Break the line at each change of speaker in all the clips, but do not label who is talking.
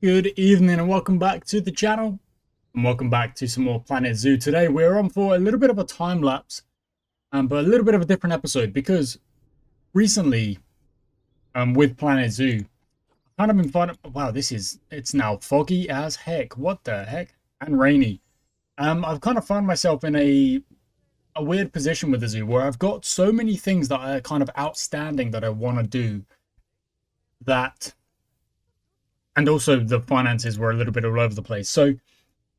Good evening and welcome back to the channel and welcome back to some more Planet Zoo. Today we're on for a little bit of a time lapse, but a little bit of a different episode because recently with Planet Zoo, I've kind of been finding, wow, it's now foggy as heck. What the heck? And rainy. I've kind of found myself in a weird position with the zoo where I've got so many things that are kind of outstanding that I want to do that, and also the finances were a little bit all over the place. So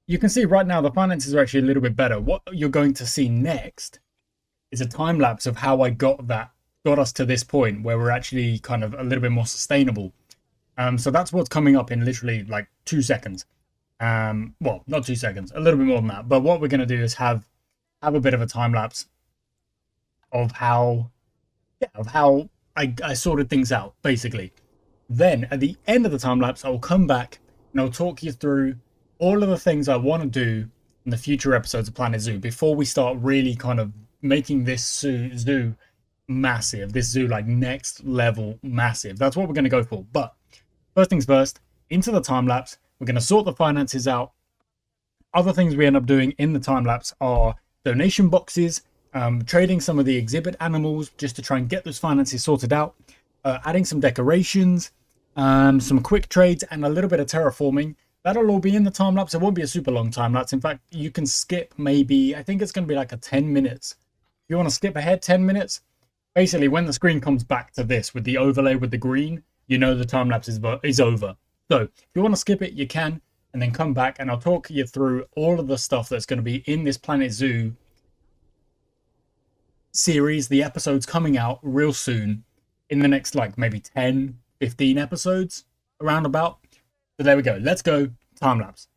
you can see right now the finances are actually a little bit better. What you're going to see next is a time lapse of how I got us to this point where we're actually kind of a little bit more sustainable. So that's what's coming up in literally like 2 seconds. Well, not 2 seconds, a little bit more than that. But what we're going to do is have a bit of a time lapse of how I sorted things out basically. Then at the end of the time lapse, I'll come back and I'll talk you through all of the things I want to do in the future episodes of Planet Zoo before we start really kind of making this zoo massive, this zoo like next level massive. That's what we're going to go for. But first things first, into the time lapse, we're going to sort the finances out. Other things we end up doing in the time lapse are donation boxes, trading some of the exhibit animals just to try and get those finances sorted out, adding some decorations, some quick trades, and a little bit of terraforming. That'll all be in the time lapse. It won't be a super long time lapse. In fact, you can skip maybe, I think it's going to be like a 10 minutes. If you want to skip ahead 10 minutes, basically when the screen comes back to this with the overlay with the green, you know the time lapse is over. So if you want to skip it, you can, and then come back and I'll talk you through all of the stuff that's going to be in this Planet Zoo series, the episodes coming out real soon in the next like maybe 10, 15 episodes around about. So there we go. Let's go. Time lapse.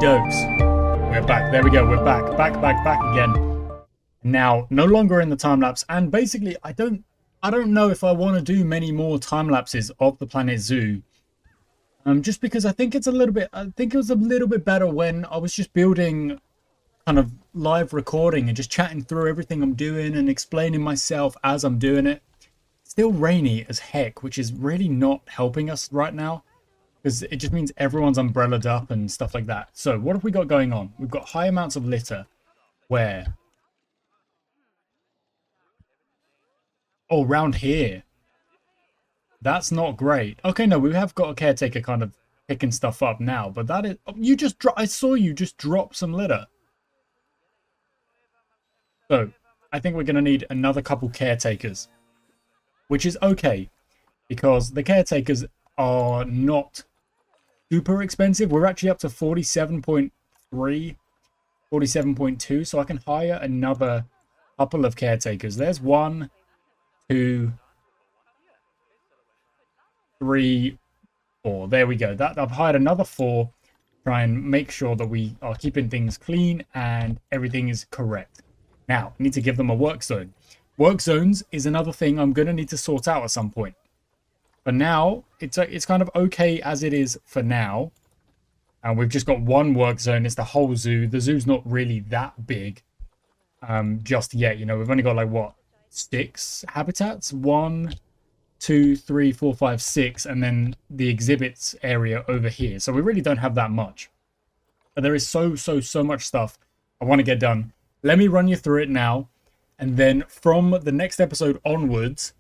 dokes. We're back. There we go. We're back. Back again. Now, no longer in the time lapse. And basically, I don't know if I want to do many more time lapses of the Planet Zoo. Just because I think it was a little bit better when I was just building kind of live recording and just chatting through everything I'm doing and explaining myself as I'm doing it. It's still rainy as heck, which is really not helping us right now, because it just means everyone's umbrellaed up and stuff like that. So what have we got going on? We've got high amounts of litter. Where? Oh, round here. That's not great. Okay, no, we have got a caretaker kind of picking stuff up now, but that is... I saw you just drop some litter. So, I think we're going to need another couple caretakers, which is okay, because the caretakers are not super expensive. We're actually up to 47.3, 47.2, so I can hire another couple of caretakers. There's 1, 2, 3, 4. There we go. I've hired another 4. Try and make sure that we are keeping things clean and everything is correct. Now, I need to give them a work zone. Work zones is another thing I'm going to need to sort out at some point. But now, it's kind of okay as it is for now. And we've just got one work zone. It's the whole zoo. The zoo's not really that big just yet. You know, we've only got like, what, 6 habitats? 1, 2, 3, 4, 5, 6. And then the exhibits area over here. So we really don't have that much. But there is so much stuff I want to get done. Let me run you through it now, and then from the next episode onwards,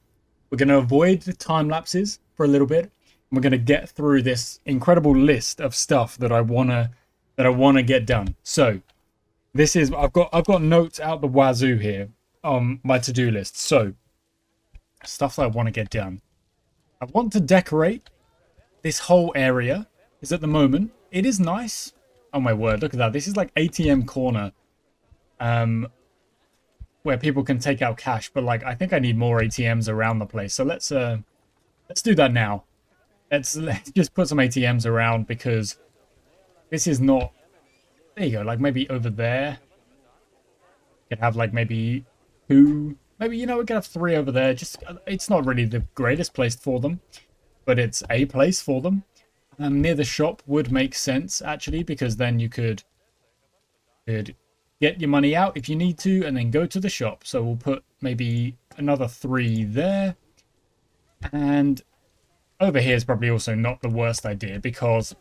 we're going to avoid the time lapses for a little bit. And we're going to get through this incredible list of stuff that I want to get done. So, this is I've got notes out the wazoo here on my to-do list. So, stuff that I want to get done. I want to decorate this whole area, because at the moment it is nice. Oh my word, look at that. This is like ATM corner. Where people can take out cash, but like I think I need more ATMs around the place. So let's do that now. Let's just put some ATMs around, because this is not... There you go, like maybe over there. You could have like maybe 2, maybe, you know, we could have 3 over there. Just, it's not really the greatest place for them, but it's a place for them. Near the shop would make sense actually, because then you could get your money out if you need to, and then go to the shop. So we'll put maybe another 3 there. And over here is probably also not the worst idea, because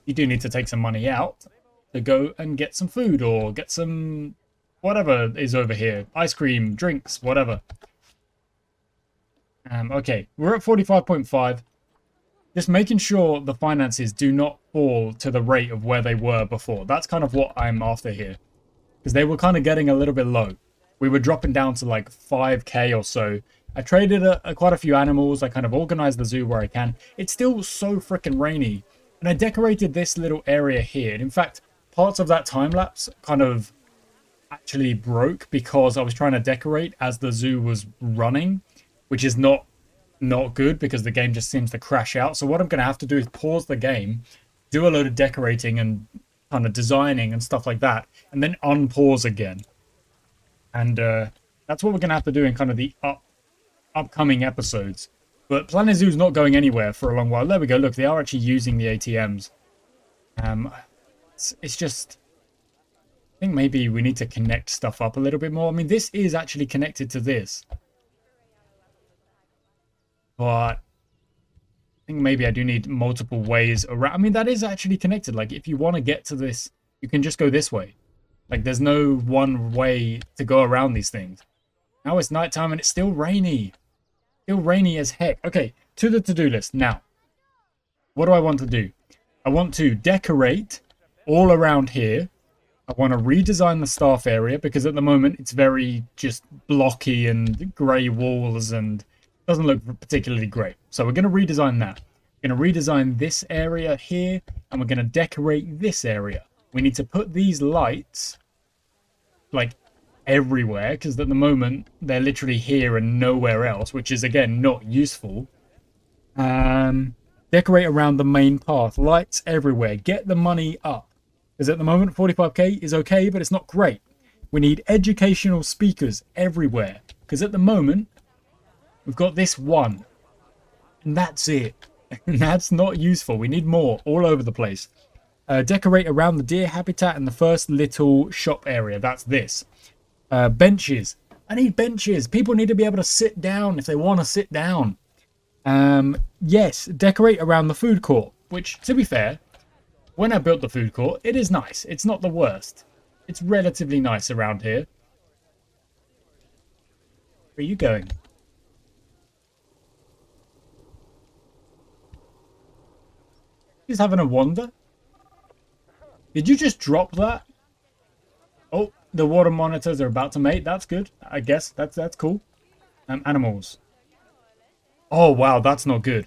you do need to take some money out to go and get some food, or get some whatever is over here. Ice cream, drinks, whatever. Okay, we're at 45.5. Just making sure the finances do not fall to the rate of where they were before. That's kind of what I'm after here. Because they were kind of getting a little bit low. We were dropping down to like 5k or so. I traded quite a few animals. I kind of organized the zoo where I can. It's still so freaking rainy. And I decorated this little area here. And in fact, parts of that time lapse kind of actually broke, because I was trying to decorate as the zoo was running, which is not good, because the game just seems to crash out. So what I'm going to have to do is pause the game, do a load of decorating and kind of designing and stuff like that, and then unpause again. And that's what we're going to have to do in kind of the upcoming episodes. But Planet Zoo's not going anywhere for a long while. There we go. Look, they are actually using the ATMs. It's just... I think maybe we need to connect stuff up a little bit more. I mean, this is actually connected to this. But I think maybe I do need multiple ways around. I mean, that is actually connected. Like, if you want to get to this, you can just go this way. Like, there's no one way to go around these things. Now it's nighttime and it's still rainy. Still rainy as heck. Okay, to the to-do list. Now, what do I want to do? I want to decorate all around here. I want to redesign the staff area, because at the moment it's very just blocky and grey walls and doesn't look particularly great. So we're going to redesign that. We're going to redesign this area here, and we're going to decorate this area. We need to put these lights like everywhere, because at the moment they're literally here and nowhere else, which is again not useful. Decorate around the main path, lights everywhere. Get the money up. Because at the moment, 45k is okay, but it's not great. We need educational speakers everywhere. Because at the moment, we've got this one. And that's it. And that's not useful. We need more all over the place. Decorate around the deer habitat and the first little shop area. That's this. Benches. I need benches. People need to be able to sit down if they want to sit down. Yes, decorate around the food court. Which, to be fair, when I built the food court, it is nice. It's not the worst. It's relatively nice around here. Where are you going? He's having a wander. Did you just drop that? Oh, the water monitors are about to mate. That's good. I guess that's cool. Animals. Oh, wow. That's not good.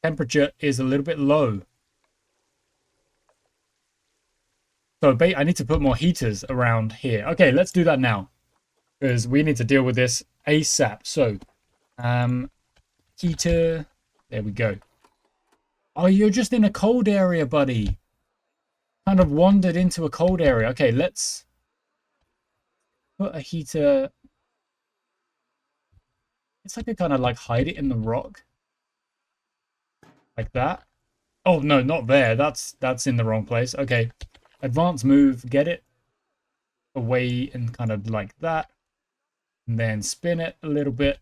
Temperature is a little bit low. So I need to put more heaters around here. Okay, let's do that now. Because we need to deal with this ASAP. So, heater. There we go. Oh, you're just in a cold area, buddy. Kind of wandered into a cold area. Okay, let's put a heater. It's like I kind of like hide it in the rock. Like that. Oh, no, not there. That's in the wrong place. Okay. Advanced move. Get it away and kind of like that. And then spin it a little bit.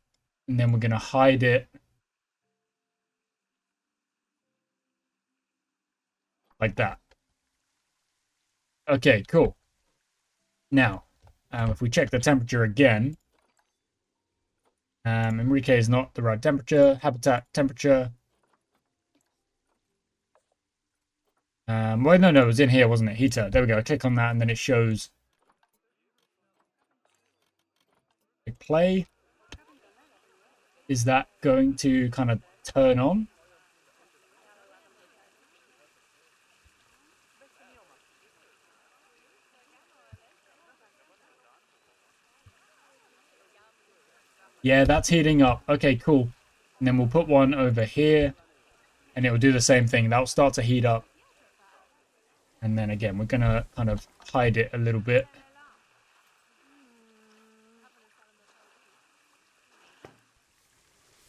And then we're going to hide it. Like that. Okay, cool. Now, if we check the temperature again, Enrique is not the right temperature. Habitat temperature. Well, no, it was in here, wasn't it? Heater. There we go. I click on that, and then it shows. Play. Is that going to kind of turn on? Yeah, that's heating up. Okay, cool. And then we'll put one over here. And it will do the same thing. That will start to heat up. And then again, we're going to kind of hide it a little bit.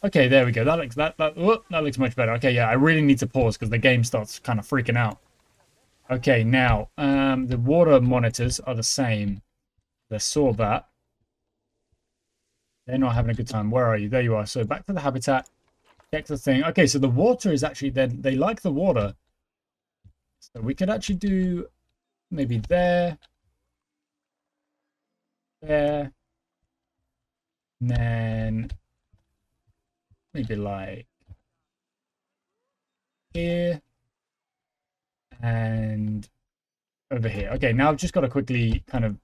Okay, there we go. That looks much better. Okay, yeah, I really need to pause because the game starts kind of freaking out. Okay, now, the water monitors are the same. They saw that. They're not having a good time. Where are you? There you are. So back to the habitat. Check the thing. Okay, so the water is actually... They like the water. So we could actually do maybe there. There. And then maybe like here. And over here. Okay, now I've just got to quickly kind of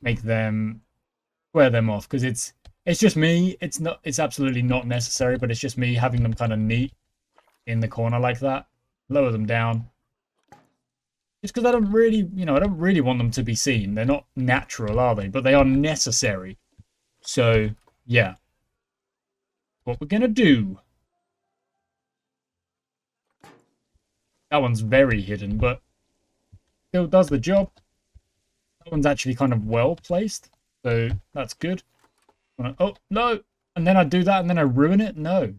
make them... square them off because it's just me. It's absolutely not necessary, but it's just me having them kind of neat in the corner like that. Lower them down. Just because I don't really, I don't really want them to be seen. They're not natural, are they? But they are necessary. So, yeah. What we're gonna do. That one's very hidden, but still does the job. That one's actually kind of well placed. So that's good. Oh, no. And then I do that and then I ruin it? No.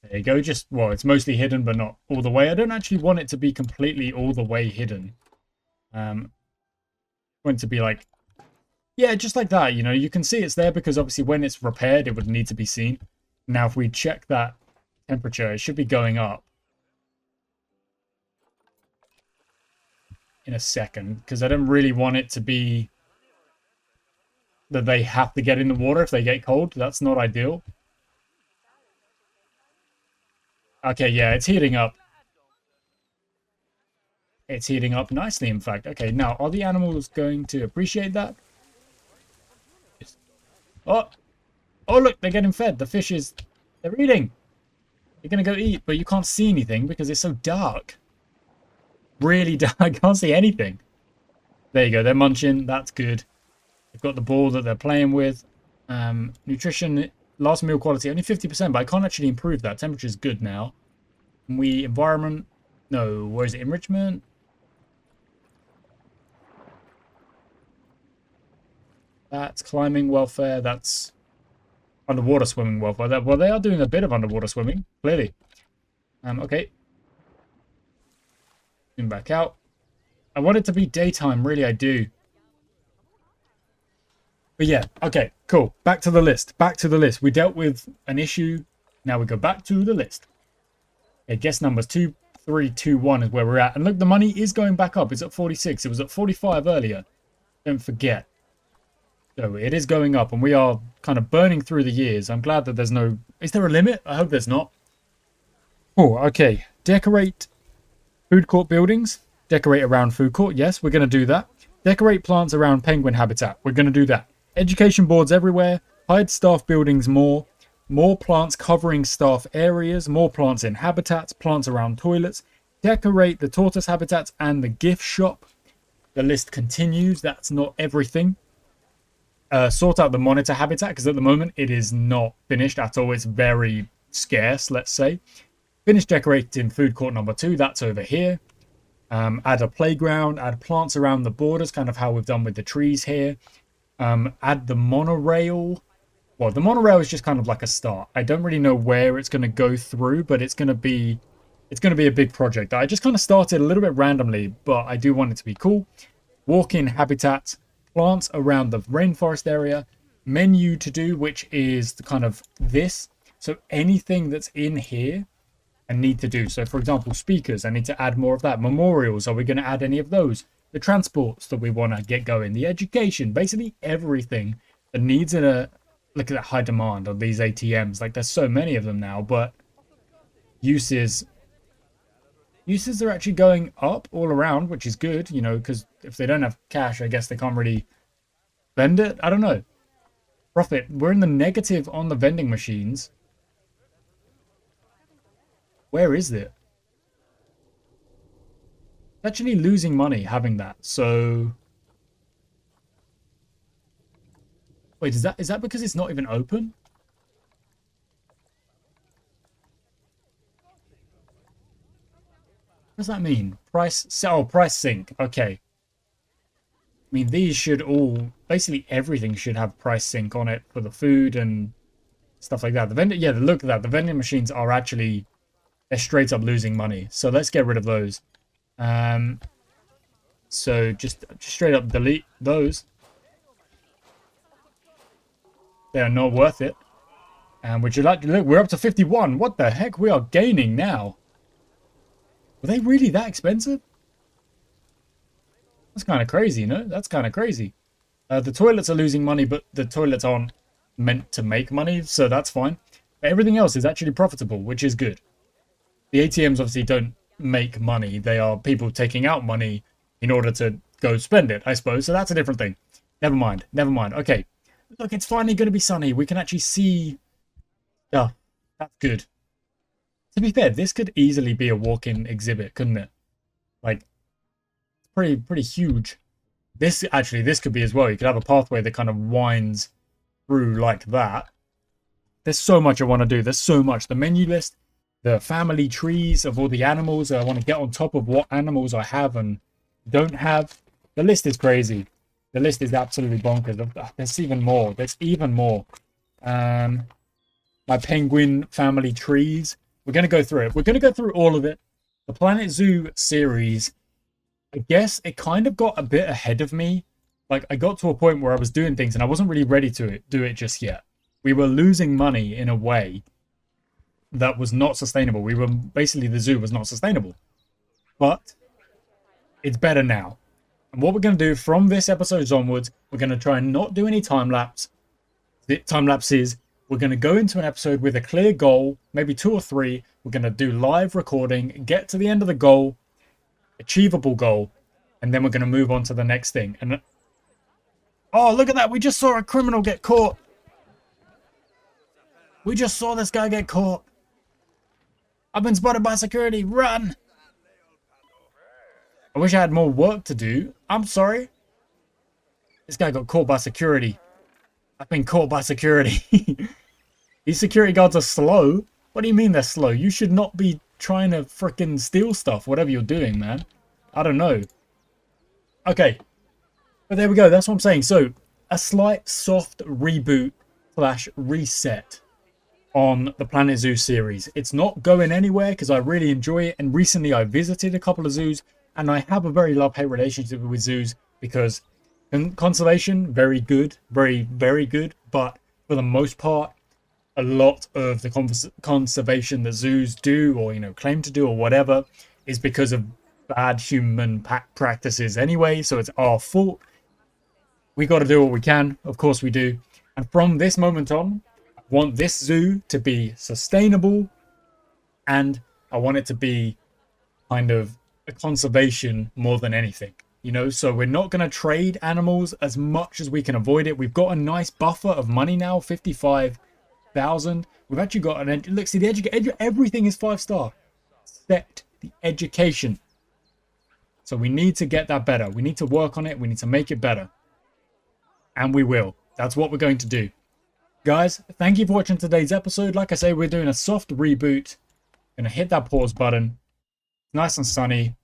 There you go. Well, it's mostly hidden, but not all the way. I don't actually want it to be completely all the way hidden. I want it to be like, yeah, just like that. You can see it's there because obviously when it's repaired, it would need to be seen. Now, if we check that temperature, it should be going up. In a second, because I don't really want it to be that they have to get in the water if they get cold. That's not ideal. Okay, yeah, it's heating up. It's heating up nicely, in fact. Okay, now, are the animals going to appreciate that? Oh, look, they're getting fed. The fishes, they're eating. They're going to go eat, but you can't see anything because it's so dark. Really dark. I can't see anything. There you go. They're munching. That's good. They've got the ball that they're playing with. Nutrition last meal quality, only 50%, but I can't actually improve that. Temperature's good now. Environment, no, where is it? Enrichment? That's climbing welfare, that's underwater swimming welfare. Well, they are doing a bit of underwater swimming, clearly. Okay. Zoom back out. I want it to be daytime, really, I do. But yeah, okay, cool. Back to the list. Back to the list. We dealt with an issue. Now we go back to the list. Okay, guess numbers 2, 3, 2, 1 is where we're at. And look, the money is going back up. It's at 46. It was at 45 earlier. Don't forget. So it is going up, and we are kind of burning through the years. I'm glad that there's no... Is there a limit? I hope there's not. Oh, okay. Decorate food court buildings. Decorate around food court. Yes, we're going to do that. Decorate plants around penguin habitat. We're going to do that. Education boards everywhere. Hide staff buildings more. More plants covering staff areas. More plants in habitats. Plants around toilets. Decorate the tortoise habitats and the gift shop. The list continues. That's not everything. Sort out the monitor habitat, because at the moment it is not finished at all. It's very scarce, let's say. Finish decorating food court number 2. That's over here. Add a playground. Add plants around the borders, kind of how we've done with the trees here. Add the monorail. Well, the monorail is just kind of like a start. I don't really know where it's going to go through, but it's going to be a big project. I just kind of started a little bit randomly, but I do want it to be cool. Walk-in habitat. Plants around the rainforest area. Menu to do, which is the kind of this. So anything that's in here I need to do. So for example, speakers, I need to add more of that. Memorials, are we going to add any of those? The transports that we want to get going. The education, basically everything that needs a... Look at that high demand on these ATMs. Like there's so many of them now, but uses are actually going up all around, which is good, you know, because if they don't have cash, I guess they can't really vend it. I don't know. Profit. We're in the negative on the vending machines. Where is it? Actually losing money having that. So wait, is that because it's not even open? What does that mean? Price sync. Okay. I mean, these should all... Basically, everything should have price sync on it for the food and stuff like that. The vending... Yeah, look at that. The vending machines are actually... They're straight up losing money. So let's get rid of those. So just straight up delete those. They are not worth it. And would you like to look? We're up to 51. What the heck? We are gaining now. Were they really that expensive? That's kind of crazy, no? That's kind of crazy. The toilets are losing money, but the toilets aren't meant to make money, so that's fine. But everything else is actually profitable, which is good. The ATMs obviously don't make money. They are people taking out money in order to go spend it, I suppose. So that's a different thing. Never mind. Never mind. Okay. Look, it's finally going to be sunny. We can actually see stuff. That's good. To be fair, this could easily be a walk-in exhibit, couldn't it? Like, pretty huge. This could be as well. You could have a pathway that kind of winds through like that. There's so much I want to do. There's so much. The menu list, the family trees of all the animals. I want to get on top of what animals I have and don't have. The list is crazy. The list is absolutely bonkers. There's even more. There's even more. My penguin family trees. We're going to go through it. We're going to go through all of it. The Planet Zoo series, I guess it kind of got a bit ahead of me. Like, I got to a point where I was doing things and I wasn't really ready to do it just yet. We were losing money in a way that was not sustainable. Basically, the zoo was not sustainable. But it's better now. And what we're going to do from this episode onwards, we're going to try and not do any time-lapses. We're going to go into an episode with a clear goal, maybe 2 or 3. We're going to do live recording, get to the end of the goal, achievable goal, and then we're going to move on to the next thing. And oh, look at that. We just saw a criminal get caught. We just saw this guy get caught. I've been spotted by security. Run. I wish I had more work to do. I'm sorry. This guy got caught by security. I've been caught by security. These security guards are slow. What do you mean they're slow? You should not be trying to frickin' steal stuff, whatever you're doing, man. I don't know. Okay. But there we go. That's what I'm saying. So, a slight soft reboot / reset on the Planet Zoo series. It's not going anywhere because I really enjoy it. And recently I visited a couple of zoos and I have a very love-hate relationship with zoos because conservation, very good, very, very good. But for the most part, a lot of the conservation that zoos do or, claim to do or whatever is because of bad human practices anyway. So it's our fault. We got to do what we can. Of course we do. And from this moment on, I want this zoo to be sustainable and I want it to be kind of a conservation more than anything. So we're not going to trade animals as much as we can avoid it. We've got a nice buffer of money now, 55,000. We've actually got look, see the everything is 5-star except the education. So we need to get that better. We need to work on it. We need to make it better. And we will. That's what we're going to do. Guys, thank you for watching today's episode. Like I say, we're doing a soft reboot. Gonna hit that pause button. Nice and sunny.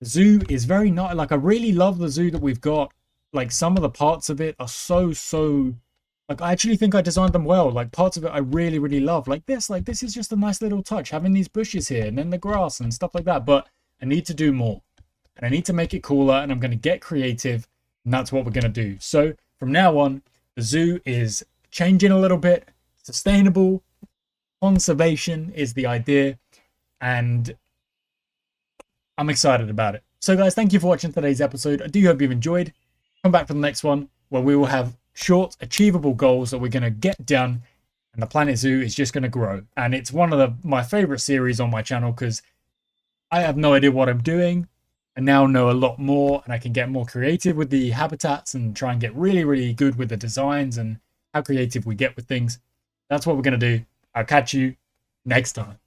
The zoo is very nice. Like, I really love the zoo that we've got. Like, some of the parts of it are so like, I actually think I designed them well. Like, parts of it I really, really love. Like this is just a nice little touch. Having these bushes here and then the grass and stuff like that. But I need to do more. And I need to make it cooler. And I'm going to get creative. And that's what we're going to do. So, from now on, the zoo is changing a little bit. Sustainable. Conservation is the idea. And I'm excited about it. So guys, thank you for watching today's episode. I do hope you've enjoyed. Come back for the next one where we will have short, achievable goals that we're going to get done. And the Planet Zoo is just going to grow. And it's one of my favorite series on my channel because I have no idea what I'm doing. I now know a lot more and I can get more creative with the habitats and try and get really, really good with the designs and how creative we get with things. That's what we're going to do. I'll catch you next time.